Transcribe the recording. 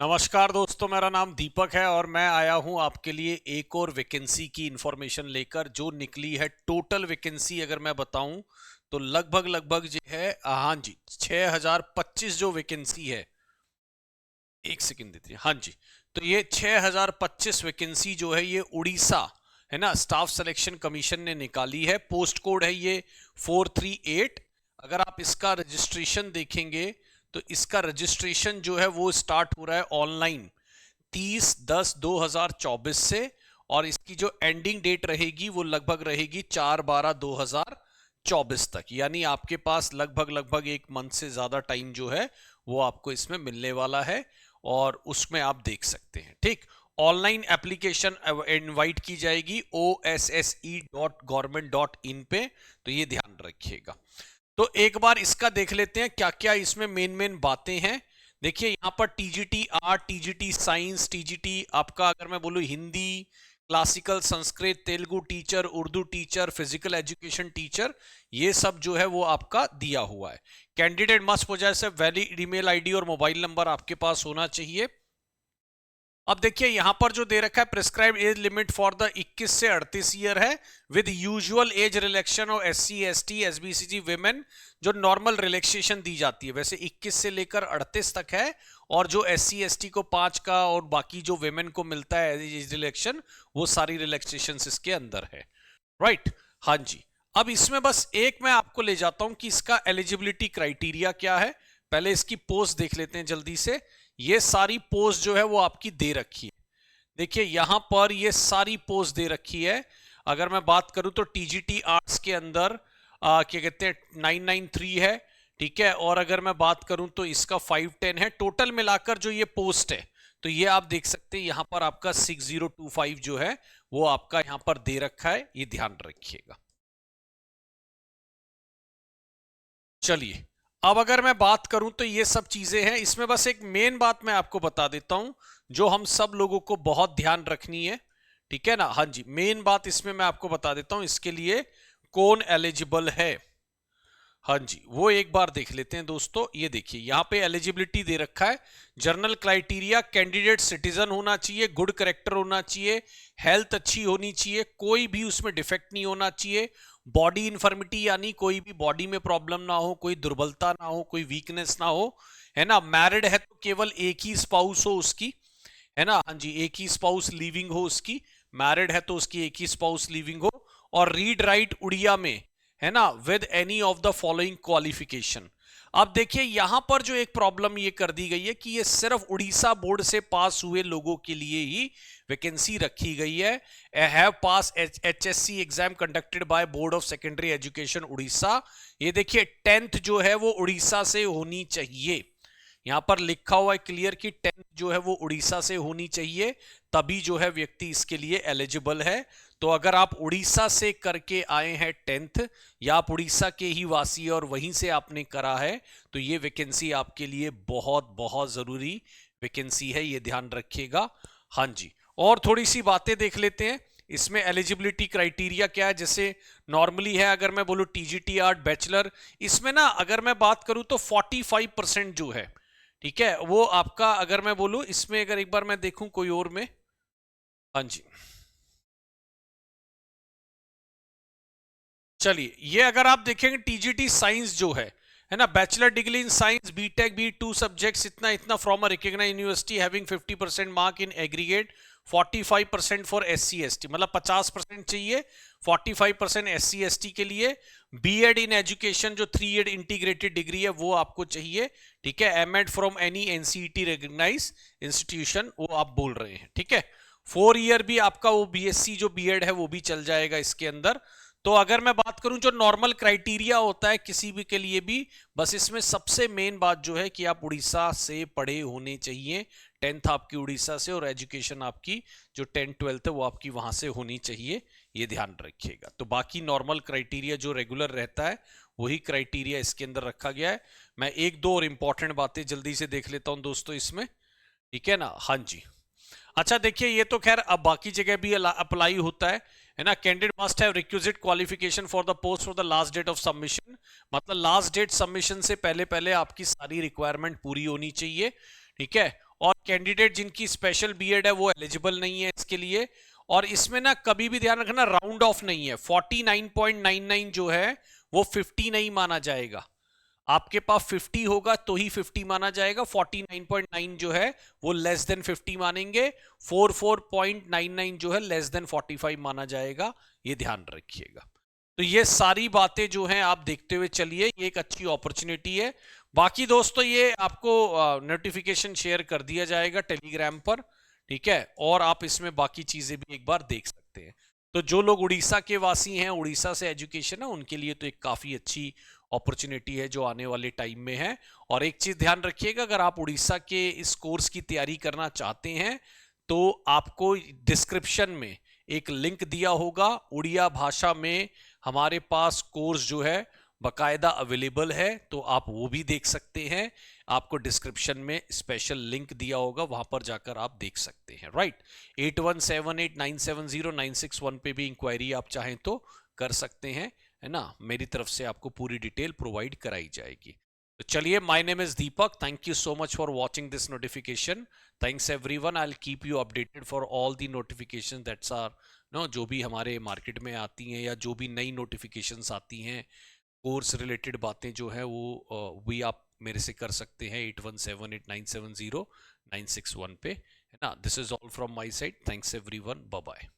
नमस्कार दोस्तों, मेरा नाम दीपक है और मैं आया हूं आपके लिए एक और वैकेंसी की इंफॉर्मेशन लेकर जो निकली है। टोटल वैकेंसी अगर मैं बताऊं तो लगभग जो है, हाँ जी, 6025 जो वैकेंसी है। एक सेकंड दीजिए। हाँ जी, तो ये 6025 वैकेंसी जो है ये उड़ीसा है ना, स्टाफ सिलेक्शन कमीशन ने निकाली है। पोस्ट कोड है ये 438। अगर आप इसका रजिस्ट्रेशन देखेंगे तो इसका रजिस्ट्रेशन जो है वो स्टार्ट हो रहा है ऑनलाइन 30/10/2024 से, और इसकी जो एंडिंग डेट रहेगी वो लगभग रहेगी 4/12/2024 तक। यानी आपके पास लगभग एक मंथ से ज्यादा टाइम जो है वो आपको इसमें मिलने वाला है और उसमें आप देख सकते हैं। ठीक, ऑनलाइन एप्लीकेशन इनवाइट की जाएगी osse.government.in पे, तो ये ध्यान रखिएगा। तो एक बार इसका देख लेते हैं क्या क्या इसमें मेन बातें हैं। देखिए यहां पर TGT art, TGT science, TGT आपका अगर मैं बोलूं Hindi, classical, Sanskrit, Telugu teacher, Urdu teacher, physical education teacher, ये सब जो है वो आपका दिया हुआ है। Candidate must poses a valid email ID और मोबाइल नंबर आपके पास होना चाहिए। अब देखिए यहां पर जो दे रखा है prescribe age limit for the 21 से 38 ईयर है विद यूजुअल एज रिलैक्सेशन और SC ST SBCG विमेन, जो नॉर्मल रिलैक्सेशन दी जाती है वैसे 21 से लेकर 38 तक है, और जो SC ST को 5 का और बाकी जो विमेन को मिलता है एज रिलैक्सेशन वो सारी रिलैक्सेशन इसके अंदर है। राइट, हाँ जी। अब इसमें बस एक मैं आपको ले जाता हूं कि इसका एलिजिबिलिटी क्राइटेरिया क्या है। पहले इसकी पोस्ट देख लेते हैं जल्दी से। ये सारी पोस्ट जो है वो आपकी दे रखी है। देखिए यहां पर ये सारी पोस्ट दे रखी है। अगर मैं बात करूं तो टीजीटी आर्ट्स के अंदर क्या कहते हैं 993 है, ठीक है। और अगर मैं बात करूं तो इसका 510 है। टोटल मिलाकर जो ये पोस्ट है तो ये आप देख सकते हैं यहां पर आपका 6025 जो है वो आपका यहां पर दे रखा है, ये ध्यान रखिएगा। चलिए अब अगर मैं बात करूं तो ये सब चीजें हैं। इसमें बस एक मेन बात मैं आपको बता देता हूं जो हम सब लोगों को बहुत ध्यान रखनी है, ठीक है ना। हाँ जी, मेन बात इसमें मैं आपको बता देता हूं इसके लिए कौन एलिजिबल है। हाँ जी, वो एक बार देख लेते हैं दोस्तों। ये देखिए यहाँ पे एलिजिबिलिटी दे रखा है। जर्नल क्राइटेरिया, कैंडिडेट सिटीजन होना चाहिए, गुड करेक्टर होना चाहिए, हेल्थ अच्छी होनी चाहिए, कोई भी उसमें डिफेक्ट नहीं होना चाहिए, बॉडी इन्फर्मिटी यानी कोई भी बॉडी में प्रॉब्लम ना हो, कोई दुर्बलता ना हो, कोई वीकनेस ना हो, है ना। मैरिड है तो केवल एक ही स्पाउस हो उसकी, है ना। हाँ जी, एक ही स्पाउस लिविंग हो उसकी। मैरिड है तो उसकी एक ही स्पाउस लिविंग हो, और रीड राइट उड़िया में, है ना, with any of the following qualification. अब देखिए यहां पर जो एक प्रॉब्लम ये कर दी गई है कि ये सिर्फ उड़ीसा बोर्ड से पास हुए लोगों के लिए ही वैकेंसी रखी गई है। Have pass HSC exam conducted by board of secondary education Orissa. ये देखिए 10th जो है वो उड़ीसा से होनी चाहिए। यहां पर लिखा हुआ है क्लियर कि 10th जो है वो उड़ीसा से होनी चाहिए, तभी जो है व्यक्ति इसके लिए एलिजिबल है। तो अगर आप उड़ीसा से करके आए हैं 10th, या आप उड़ीसा के ही वासी और वहीं से आपने करा है, तो ये वैकेंसी आपके लिए बहुत बहुत जरूरी वैकेंसी है, ये ध्यान रखिएगा। हाँ जी, और थोड़ी सी बातें देख लेते हैं। इसमें एलिजिबिलिटी क्राइटेरिया क्या है। जैसे नॉर्मली है, अगर मैं बोलूं टीजीटी आर्ट बैचलर, इसमें ना अगर मैं बात करूं तो 45% जो है, ठीक है, वो आपका, अगर मैं बोलूं इसमें, अगर एक बार मैं देखूं कोई और में, हाँ जी, चलिए ये अगर आप देखेंगे टीजीटी साइंस जो है ना, bachelor degree in science, B Tech B 2 subjects, इतना इतना from a recognised university having 50% mark in aggregate, 45% for SC ST, मतलब 50% चाहिए, 45% SC ST के लिए। बीएड इन एजुकेशन जो 3 ईयर इंटीग्रेटेड डिग्री है वो आपको चाहिए, ठीक है। M Ed from any NCET recognised institution वो आप बोल रहे हैं, ठीक है। 4 ईयर भी आपका वो BSc जो बीएड है वो भी चल जाएगा इसके अंदर। तो अगर मैं बात करूं जो नॉर्मल क्राइटेरिया होता है किसी भी के लिए भी, बस इसमें सबसे मेन बात जो है कि आप उड़ीसा से पढ़े होने चाहिए। 10th आपकी उड़ीसा से, और एजुकेशन आपकी जो 10th 12th है वो आपकी वहां से होनी चाहिए, ये ध्यान रखिएगा। तो बाकी नॉर्मल क्राइटेरिया जो रेगुलर रहता है वही क्राइटेरिया इसके अंदर रखा गया है। मैं एक दो और इंपॉर्टेंट बातें जल्दी से देख लेता हूं दोस्तों इसमें, ठीक है ना। हाँ जी, अच्छा देखिए ये तो खैर अब बाकी जगह भी अप्लाई होता है ना। Candidate must have requisite qualification for the post for the last date of submission, मतलब लास्ट डेट सबमिशन से पहले पहले आपकी सारी रिक्वायरमेंट पूरी होनी चाहिए, ठीक है। और कैंडिडेट जिनकी स्पेशल बीएड है वो एलिजिबल नहीं है इसके लिए। और इसमें ना कभी भी ध्यान रखना राउंड ऑफ नहीं है, 49.99 जो है वो 50 नहीं माना जाएगा। आपके पास 50 होगा तो ही 50 माना जाएगा, 49.9 जो है वो लेस देन 50 मानेंगे, 44.99 जो है लेस देन 45 माना जाएगा, ये ध्यान रखिएगा। तो ये सारी बातें जो हैं आप देखते हुए चलिए, ये एक अच्छी अपॉर्चुनिटी है। बाकी दोस्तों ये आपको नोटिफिकेशन शेयर कर दिया जाएगा टेलीग्राम पर, ठीक है, और आप इसमें बाकी चीजें भी एक बार देख सकते हैं। तो जो लोग उड़ीसा के वासी हैं, उड़ीसा से एजुकेशन है, उनके लिए तो एक काफी अच्छी अपॉर्चुनिटी है जो आने वाले टाइम में है। और एक चीज ध्यान रखिएगा, अगर आप उड़ीसा के इस कोर्स की तैयारी करना चाहते हैं तो आपको डिस्क्रिप्शन में एक लिंक दिया होगा, उड़िया भाषा में हमारे पास कोर्स जो है बकायदा अवेलेबल है, तो आप वो भी देख सकते हैं। आपको डिस्क्रिप्शन में स्पेशल लिंक दिया होगा, वहां पर जाकर आप देख सकते हैं, राइट। 8178970961 पे भी इंक्वायरी आप चाहें तो कर सकते हैं, है ना। मेरी तरफ से आपको पूरी डिटेल प्रोवाइड कराई जाएगी। तो चलिए, my name is Deepak, thank you so much for watching this notification. Thanks everyone, I will keep you updated for all the notification that's are no, जो भी हमारे मार्केट में आती हैं या जो भी नई नोटिफिकेशंस आती हैं, कोर्स रिलेटेड बातें जो है वो भी आप मेरे से कर सकते हैं 8178970961 पे, है ना। This is all from my side, thanks everyone, bye bye.